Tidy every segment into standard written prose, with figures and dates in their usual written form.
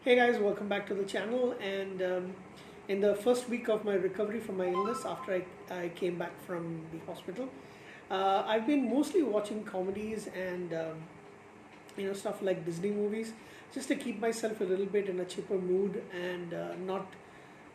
Hey guys, welcome back to the channel. And in the first week of my recovery from my illness, after I came back from the hospital, I've been mostly watching comedies and stuff like Disney movies, just to keep myself a little bit in a chipper mood and not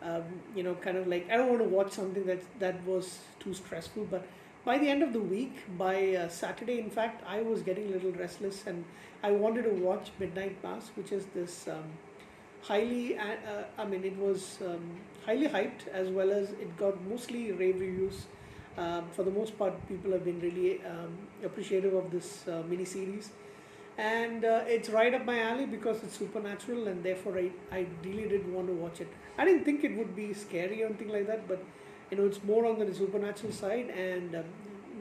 kind of like I don't want to watch something that was too stressful. But by the end of the week, by Saturday, in fact, I was getting a little restless and I wanted to watch Midnight Mass, which is this it was highly hyped, as well as it got mostly rave reviews. For the most part, people have been really appreciative of this mini series, and it's right up my alley because it's supernatural, and therefore I really did want to watch it. I didn't think it would be scary or anything like that, but it's more on the supernatural side, and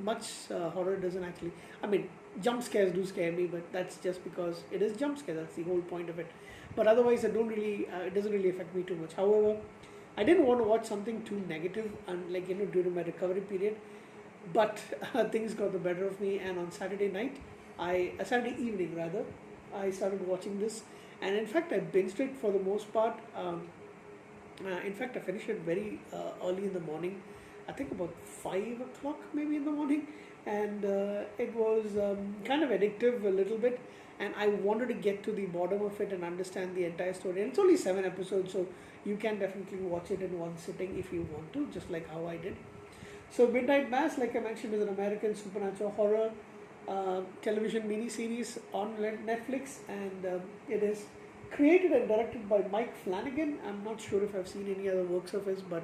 much horror doesn't actually. I mean, jump scares do scare me, but that's just because it is jump scare. That's the whole point of it. But otherwise, it doesn't really affect me too much. However, I didn't want to watch something too negative, and during my recovery period. But things got the better of me, and on Saturday night, Saturday evening rather, I started watching this, and in fact, I binged it for the most part. In fact, I finished it very early in the morning. I think about 5 o'clock maybe in the morning, and it was kind of addictive a little bit. And I wanted to get to the bottom of it and understand the entire story. And it's only 7 episodes, so you can definitely watch it in one sitting if you want to, just like how I did. So Midnight Mass, like I mentioned, is an American supernatural horror television miniseries on Netflix, and it is created and directed by Mike Flanagan. I'm not sure if I've seen any other works of his, but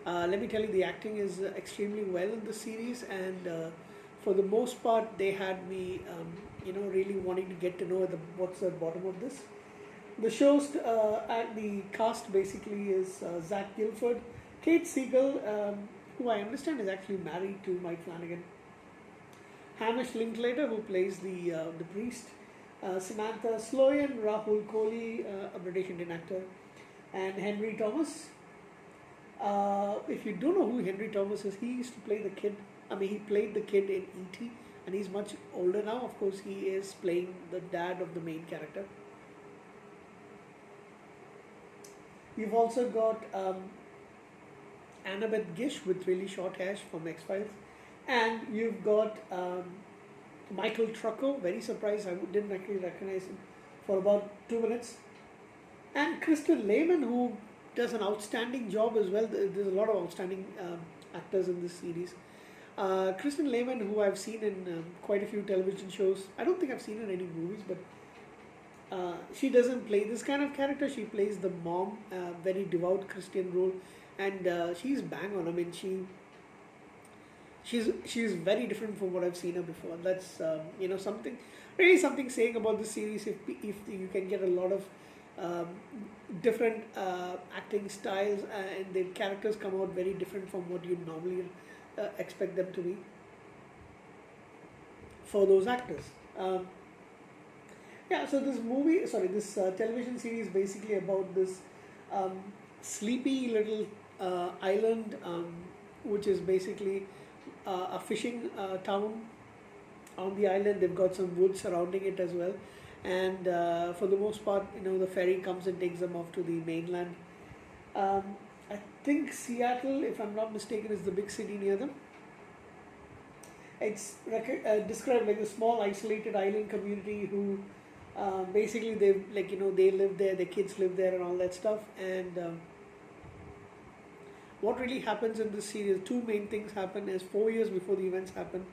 let me tell you, the acting is extremely well in the series, and for the most part, they had me, really wanting to get to know what's the bottom of this. The show's and the cast basically is Zach Gilford, Kate Siegel, who I understand is actually married to Mike Flanagan, Hamish Linklater, who plays the priest, Samantha Sloyan, Rahul Kohli, a British Indian actor, and Henry Thomas. If you don't know who Henry Thomas is, he used to play the kid. He played the kid in E.T., and he's much older now. Of course, he is playing the dad of the main character. You've also got Annabeth Gish with really short hair from X-Files. And you've got Michael Trucco, very surprised, I didn't actually recognize him for about 2 minutes. And Kristen Lehman, who does an outstanding job as well. There's a lot of outstanding actors in this series. Kristen Lehman, who I've seen in quite a few television shows. I don't think I've seen her in any movies, but she doesn't play this kind of character. She plays the mom, very devout Christian role, and she's bang on. She's very different from what I've seen her before. That's something saying about the series. If you can get a lot of different acting styles, and the characters come out very different from what you normally expect them to be for those actors. So this television series is basically about this sleepy little island, which is basically a fishing town on the island. They've got some woods surrounding it as well, and for the most part, the ferry comes and takes them off to the mainland. I think Seattle, if I'm not mistaken, is the big city near them. It's described like a small isolated island community who basically they live there, their kids live there, and all that stuff. And what really happens in this series, two main things happen. Is 4 years before the events happen,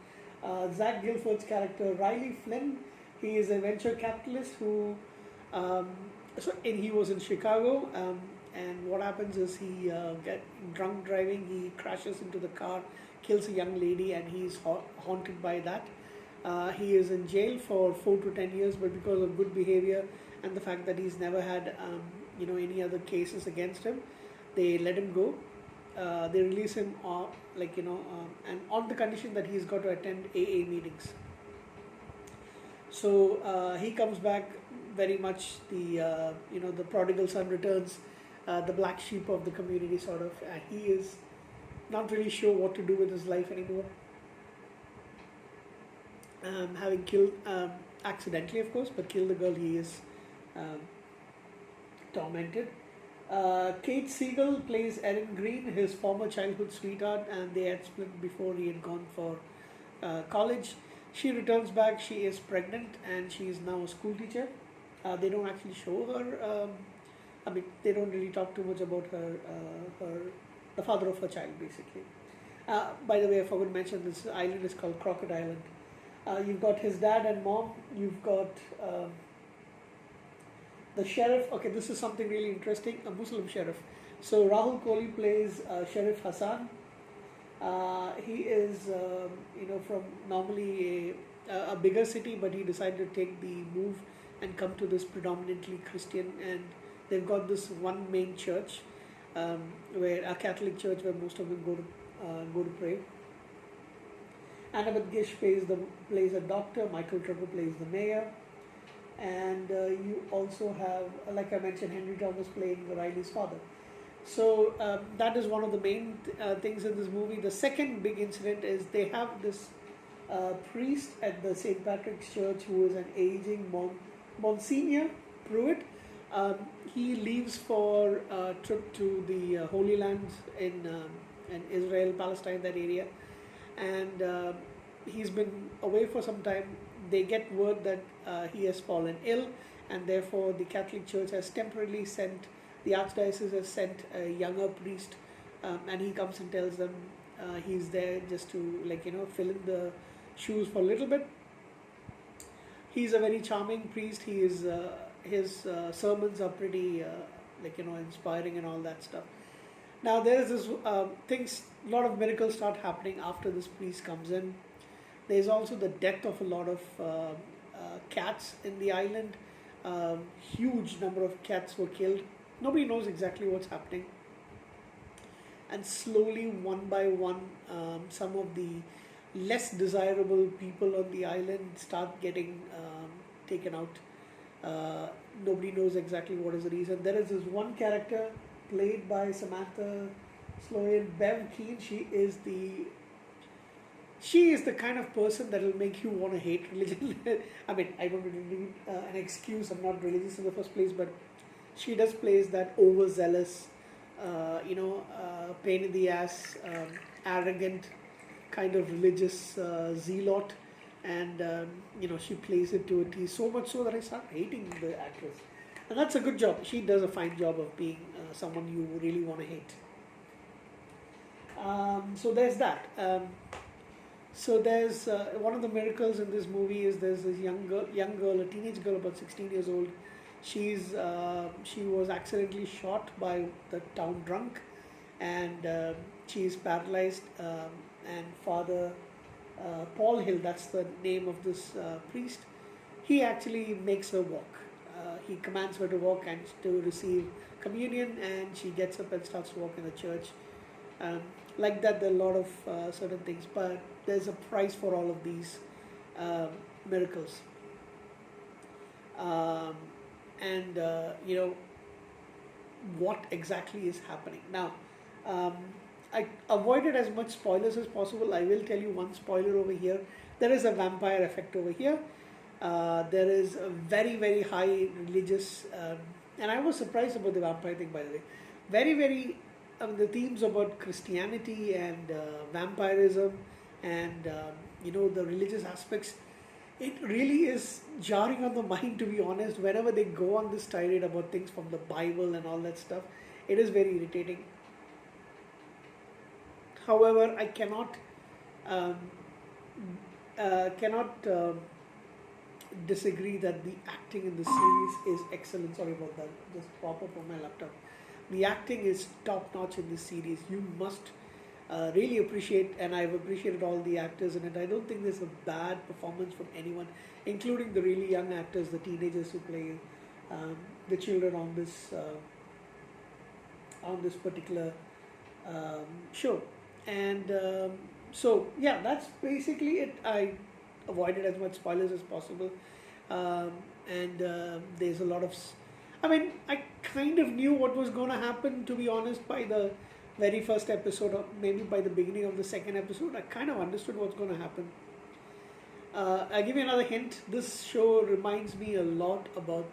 Zach Gilford's character Riley Flynn, he is a venture capitalist who he was in Chicago, and what happens is he get drunk driving, he crashes into the car, kills a young lady, and he's haunted by that. He is in jail for 4 to 10 years, but because of good behavior and the fact that he's never had any other cases against him, they let him go. They release him and on the condition that he's got to attend AA meetings. So he comes back very much the prodigal son returns, the black sheep of the community sort of. He is not really sure what to do with his life anymore. Having killed accidentally, of course, but killed the girl he is tormented. Kate Siegel plays Erin Green, his former childhood sweetheart, and they had split before he had gone for college. She returns back. She is pregnant, and she is now a school teacher. They don't actually show her. I mean, they don't really talk too much about the father of her child, basically. By the way, I forgot to mention this island is called Crockett Island. You've got his dad and mom. You've got the sheriff. Okay, this is something really interesting. A Muslim sheriff. So Rahul Kohli plays Sheriff Hassan. He is, from normally a bigger city, but he decided to take the move and come to this predominantly Christian, and they've got this one main church, where a Catholic church where most of them go to pray. Annabeth Gish plays a doctor. Michael Trevor plays the mayor, and you also have, like I mentioned, Henry Thomas playing Riley's father. So that is one of the main things in this movie. The second big incident is they have this priest at the St. Patrick's Church who is an aging Monsignor Pruitt. He leaves for a trip to the Holy Land in Israel, Palestine, that area, and he's been away for some time. They get word that he has fallen ill, and therefore the Catholic Church has temporarily sent, the Archdiocese has sent a younger priest, and he comes and tells them he's there just to fill in the shoes for a little bit. He's a very charming priest. He is his sermons are pretty inspiring and all that stuff. Now there is this a lot of miracles start happening after this priest comes in. There's also the death of a lot of cats in the island. Huge number of cats were killed. Nobody knows exactly what's happening. And slowly, one by one, some of the less desirable people on the island start getting taken out. Nobody knows exactly what is the reason. There is this one character played by Samantha Sloan, Bev Keane. She is the kind of person that will make you want to hate religion. I mean, I don't really need an excuse. I'm not religious in the first place, but she does plays that overzealous, pain in the ass, arrogant kind of religious zealot, and she plays it to a T, so much so that I start hating the actress. And that's a good job. She does a fine job of being someone you really want to hate. So there's that. So there's one of the miracles in this movie is there's this young girl, a teenage girl about 16 years old. She was accidentally shot by the town drunk, and she is paralyzed. And Father Paul Hill, that's the name of this priest, he actually makes her walk. He commands her to walk and to receive communion, and she gets up and starts to walk in the church. Like that, there are a lot of certain things, but there's a price for all of these miracles. And what exactly is happening now. I avoided as much spoilers as possible. I will tell you one spoiler over here. There is a vampire effect over here. There is a very, very high religious, and I was surprised about the vampire thing, by the way. Very, very, the themes about Christianity and vampirism and, the religious aspects. It really is jarring on the mind, to be honest. Whenever they go on this tirade about things from the Bible and all that stuff, it is very irritating. However, I cannot disagree that the acting in the series is excellent. Sorry about that. Just pop up on my laptop. The acting is top notch in this series. You must really appreciate, and I've appreciated all the actors in it. I don't think there's a bad performance from anyone, including the really young actors, the teenagers who play the children on this particular show. And so yeah, that's basically it. I avoided as much spoilers as possible, and there's a lot of I kind of knew what was going to happen, to be honest, by the very first episode, or maybe by the beginning of the second episode. I kind of understood what's going to happen. I'll give you another hint. This show reminds me a lot about,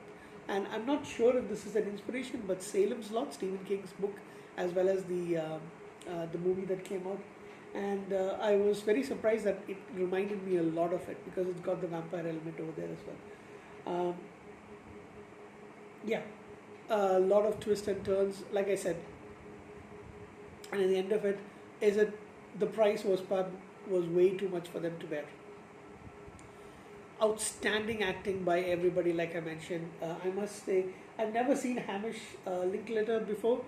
And I'm not sure if this is an inspiration, but Salem's Lot, Stephen King's book, as well as the movie that came out. And I was very surprised that it reminded me a lot of it because it's got the vampire element over there as well. Yeah, a lot of twists and turns. Like I said, and at the end of it, is it the price was way too much for them to bear. Outstanding acting by everybody, like I mentioned. I must say, I've never seen Hamish Linklater before,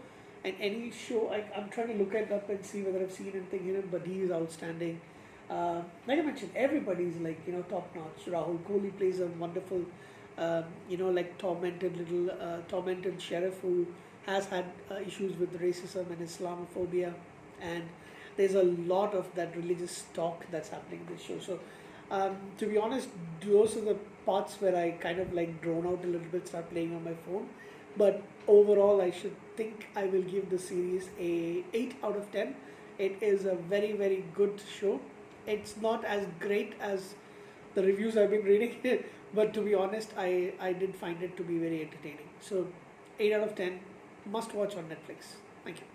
and any show. I'm trying to look it up and see whether I've seen anything in it, but he is outstanding. Like I mentioned, everybody's like top notch. Rahul Kohli plays a wonderful, like tormented sheriff who has had issues with racism and Islamophobia, and there's a lot of that religious talk that's happening in this show. So, to be honest, those are the parts where I kind of like drone out a little bit, start playing on my phone. But overall, I should think I will give the series a 8 out of 10. It is a very very good show. It's not as great as the reviews I've been reading, but to be honest, I did find it to be very entertaining. So, 8 out of 10, must watch on Netflix. Thank you.